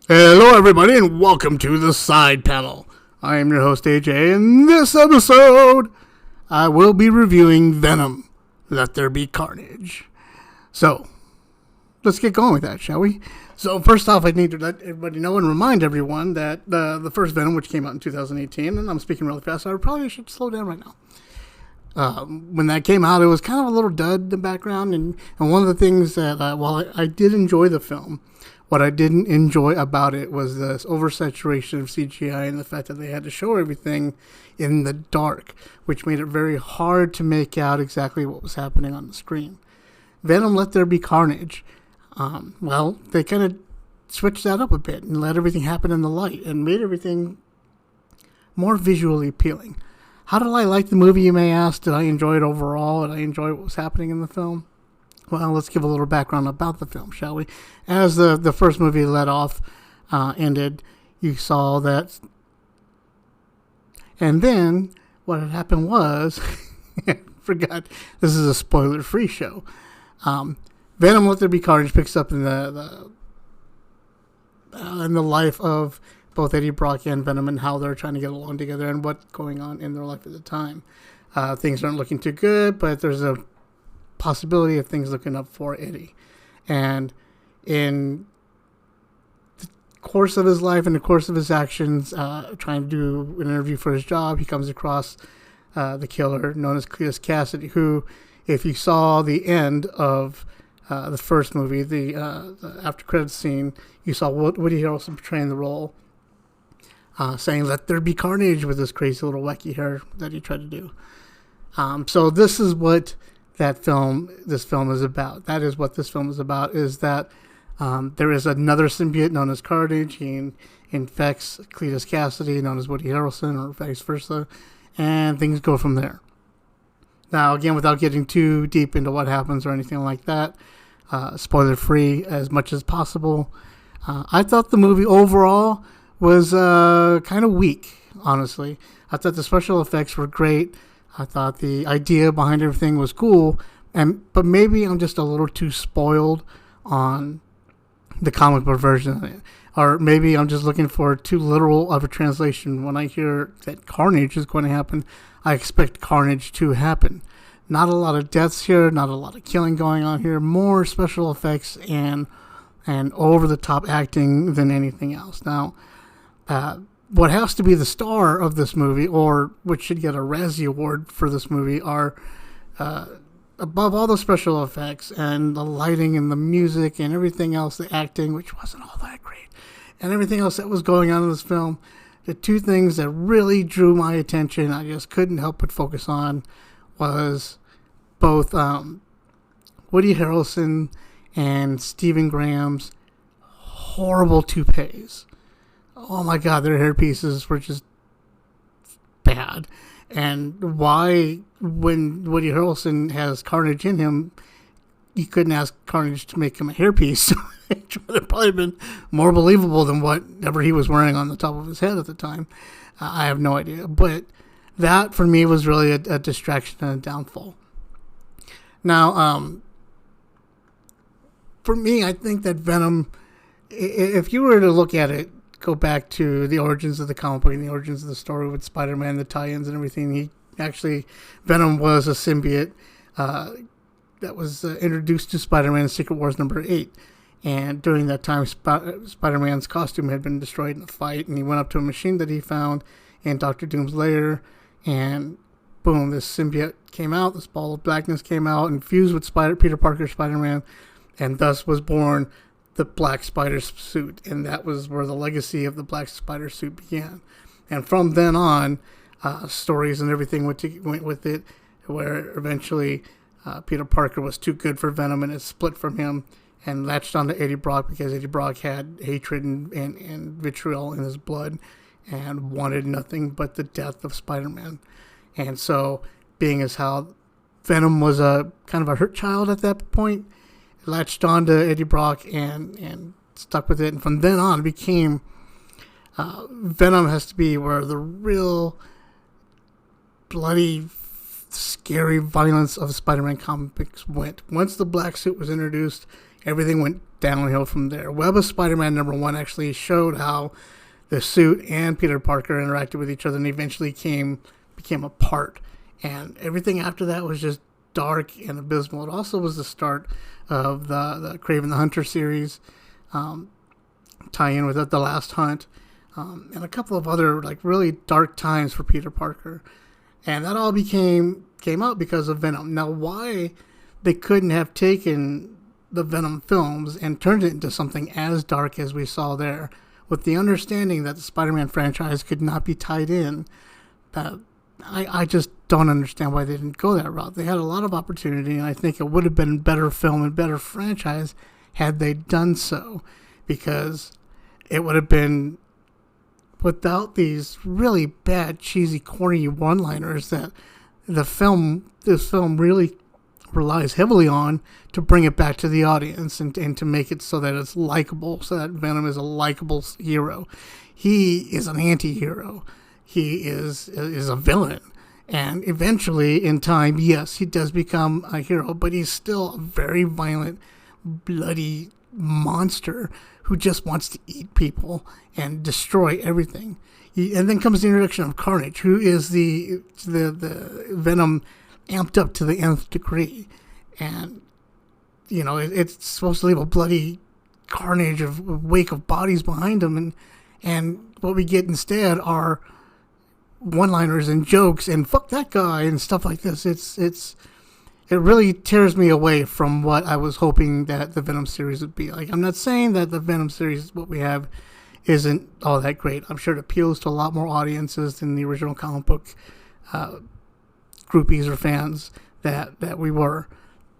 Hello, everybody, and welcome to the side panel. I am your host, AJ, and this episode, I will be reviewing Venom, Let There Be Carnage. So, let's get going with that, shall we? So, first off, I need to let everybody know and remind everyone that the first Venom, which came out in 2018, and I'm speaking really fast, so I probably should slow down right now. When that came out, it was kind of a little dud in the background, and one of the things that, while I did enjoy the film, what I didn't enjoy about it was this oversaturation of CGI and the fact that they had to show everything in the dark, which made it very hard to make out exactly what was happening on the screen. Venom Let There Be Carnage. They kind of switched that up a bit and let everything happen in the light and made everything more visually appealing. How did I like the movie, you may ask? Did I enjoy it overall? Did I enjoy what was happening in the film? Well, let's give a little background about the film, shall we? As the first movie ended, you saw that. And then what had happened was, I forgot, this is a spoiler-free show. Venom Let There Be Carnage picks up in the life of both Eddie Brock and Venom and how they're trying to get along together and what's going on in their life at the time. Things aren't looking too good, but there's a possibility of things looking up for Eddie. And in the course of his life and the course of his actions, trying to do an interview for his job, he comes across the killer known as Cletus Cassidy, who, if you saw the end of the first movie, the after credits scene, you saw Woody Harrelson portraying the role, saying "Let there be carnage" with this crazy little wacky hair that he tried to do. So this is what this film is about. That is what this film is about, is that there is another symbiote known as Carnage. He infects Cletus Cassidy, known as Woody Harrelson, or vice versa, and things go from there. Now, again, without getting too deep into what happens or anything like that, spoiler-free as much as possible, I thought the movie overall was kind of weak, honestly. I thought the special effects were great. I thought the idea behind everything was cool, but maybe I'm just a little too spoiled on the comic book version of it. Or maybe I'm just looking for too literal of a translation. When I hear that Carnage is going to happen, I expect Carnage to happen. Not a lot of deaths here, not a lot of killing going on here, more special effects and over-the-top acting than anything else. Now, what has to be the star of this movie, or which should get a Razzie Award for this movie, are above all the special effects and the lighting and the music and everything else, the acting, which wasn't all that great, and everything else that was going on in this film. The two things that really drew my attention, I just couldn't help but focus on, was both Woody Harrelson and Stephen Graham's horrible toupees. Oh my God, their hair pieces were just bad. And why, when Woody Harrelson has Carnage in him, you couldn't ask Carnage to make him a hairpiece, which would have probably been more believable than whatever he was wearing on the top of his head at the time. I have no idea. But that, for me, was really a distraction and a downfall. Now, for me, I think that Venom, if you were to look at it, go back to the origins of the comic book and the origins of the story with Spider-Man, the tie-ins and everything. Venom was a symbiote that was introduced to Spider-Man in Secret Wars number 8. And during that time, Spider-Man's costume had been destroyed in a fight, and he went up to a machine that he found in Dr. Doom's lair, and boom, this symbiote came out, this ball of blackness came out and fused with Peter Parker's Spider-Man, and thus was born the Black Spider suit, and that was where the legacy of the Black Spider suit began. And from then on, stories and everything went with it, where eventually Peter Parker was too good for Venom and it split from him and latched onto Eddie Brock because Eddie Brock had hatred and vitriol in his blood and wanted nothing but the death of Spider-Man. And so, being as how Venom was a kind of a hurt child at that point, latched on to Eddie Brock and stuck with it. And from then on, it became Venom has to be where the real bloody scary violence of Spider-Man comics went. Once the black suit was introduced, everything went downhill from there. Web of Spider-Man #1 actually showed how the suit and Peter Parker interacted with each other and eventually became a part. And everything after that was just dark and abysmal. It also was the start of the Kraven the Hunter series, tie-in with The Last Hunt, and a couple of other like really dark times for Peter Parker. And that all came out because of Venom. Now, why they couldn't have taken the Venom films and turned it into something as dark as we saw there, with the understanding that the Spider-Man franchise could not be tied in, I just don't understand why they didn't go that route. They had a lot of opportunity, and I think it would have been better film and better franchise had they done so, because it would have been without these really bad, cheesy, corny one-liners that this film really relies heavily on to bring it back to the audience and to make it so that it's likable, so that Venom is a likable hero. He is an anti-hero. He is a villain. And eventually, in time, yes, he does become a hero, but he's still a very violent, bloody monster who just wants to eat people and destroy everything. And then comes the introduction of Carnage, who is the Venom amped up to the nth degree. And, you know, it's supposed to leave a bloody carnage of a wake of bodies behind him. And what we get instead are one-liners and jokes and fuck that guy and stuff like this. It really tears me away from what I was hoping that the Venom series would be like. I'm not saying that the Venom series, what we have, isn't all that great. I'm sure it appeals to a lot more audiences than the original comic book groupies or fans that we were.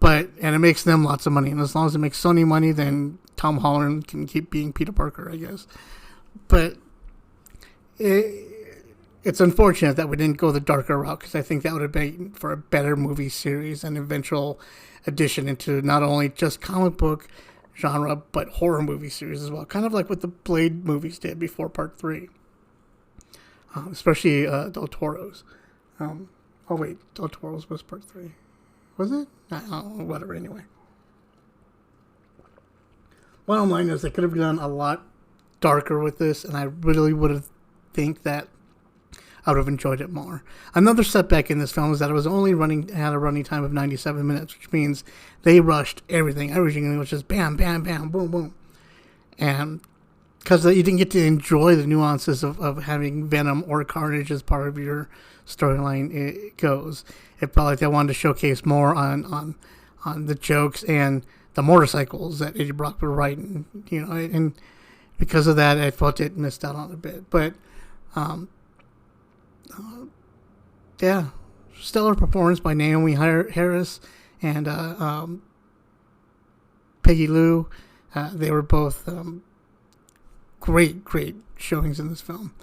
And it makes them lots of money. And as long as it makes Sony money, then Tom Holland can keep being Peter Parker, I guess. But it's unfortunate that we didn't go the darker route, because I think that would have been for a better movie series and eventual addition into not only just comic book genre, but horror movie series as well. Kind of like what the Blade movies did before Part 3. Especially Del Toro's. Del Toro's was Part 3. Was it? I don't know, whatever, anyway. Bottom line is they could have done a lot darker with this, and I really would have think that I would have enjoyed it more. Another setback in this film is that it was only had a running time of 97 minutes, which means they rushed everything. Everything was just bam, bam, bam, boom, boom. And because you didn't get to enjoy the nuances of having Venom or Carnage as part of your storyline, it felt like they wanted to showcase more on the jokes and the motorcycles that Eddie Brock was riding, you know, and because of that, I felt it missed out on a bit. But yeah, stellar performance by Naomi Harris and Peggy Lou. They were both great showings in this film.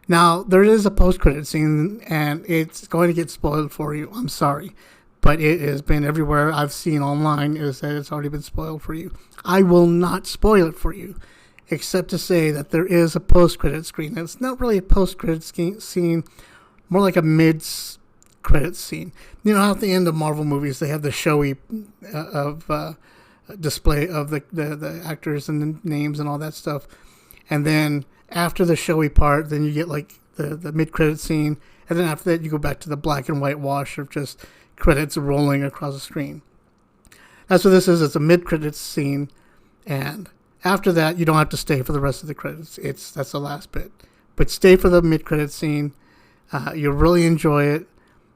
Now, there is a post-credit scene, and it's going to get spoiled for you. I'm sorry, but it has been everywhere I've seen online is that it's already been spoiled for you. I will not spoil it for you, except to say that there is a post-credit screen. It's not really a post-credit scene, more like a mid-credit scene. You know how at the end of Marvel movies they have the showy display of the actors and the names and all that stuff, and then after the showy part, then you get like the mid-credit scene, and then after that you go back to the black and white wash of just credits rolling across the screen. That's what this is. It's a mid-credits scene, and after that you don't have to stay for the rest of the credits. That's the last bit, but stay for the mid-credits scene. You'll really enjoy it.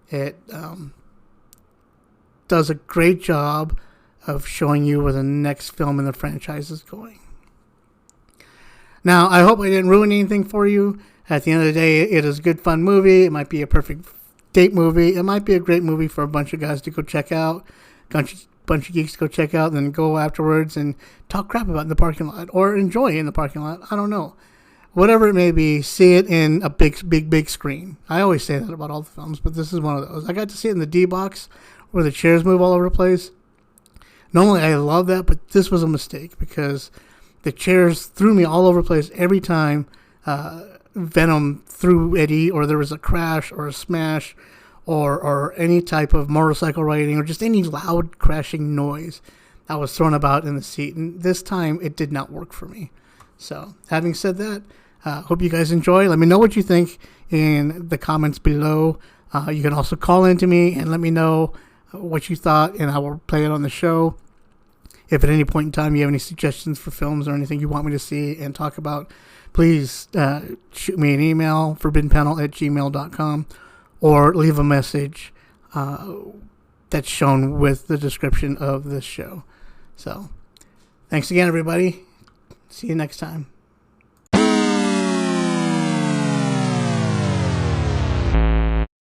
It does a great job of showing you where the next film in the franchise is going. Now, I hope I didn't ruin anything for you. At the end of the day, it is a good, fun movie. It might be a perfect date movie. It might be a great movie for a bunch of guys to go check out, bunch of geeks to go check out, and then go afterwards and talk crap about it in the parking lot, or enjoy it in the parking lot. I don't know. Whatever it may be, see it in a big screen. I always say that about all the films, but this is one of those. I got to see it in the D-Box, where the chairs move all over the place. Normally, I love that, but this was a mistake, because the chairs threw me all over the place every time Venom threw Eddie, or there was a crash or a smash, or any type of motorcycle riding or just any loud crashing noise that was thrown about in the seat. And this time it did not work for me. So having said that, hope you guys enjoy. Let me know what you think in the comments below. You can also call in to me and let me know what you thought, and I will play it on the show. If at any point in time you have any suggestions for films or anything you want me to see and talk about, please shoot me an email, forbiddenpanel@gmail.com, or leave a message that's shown with the description of this show. So, thanks again, everybody. See you next time.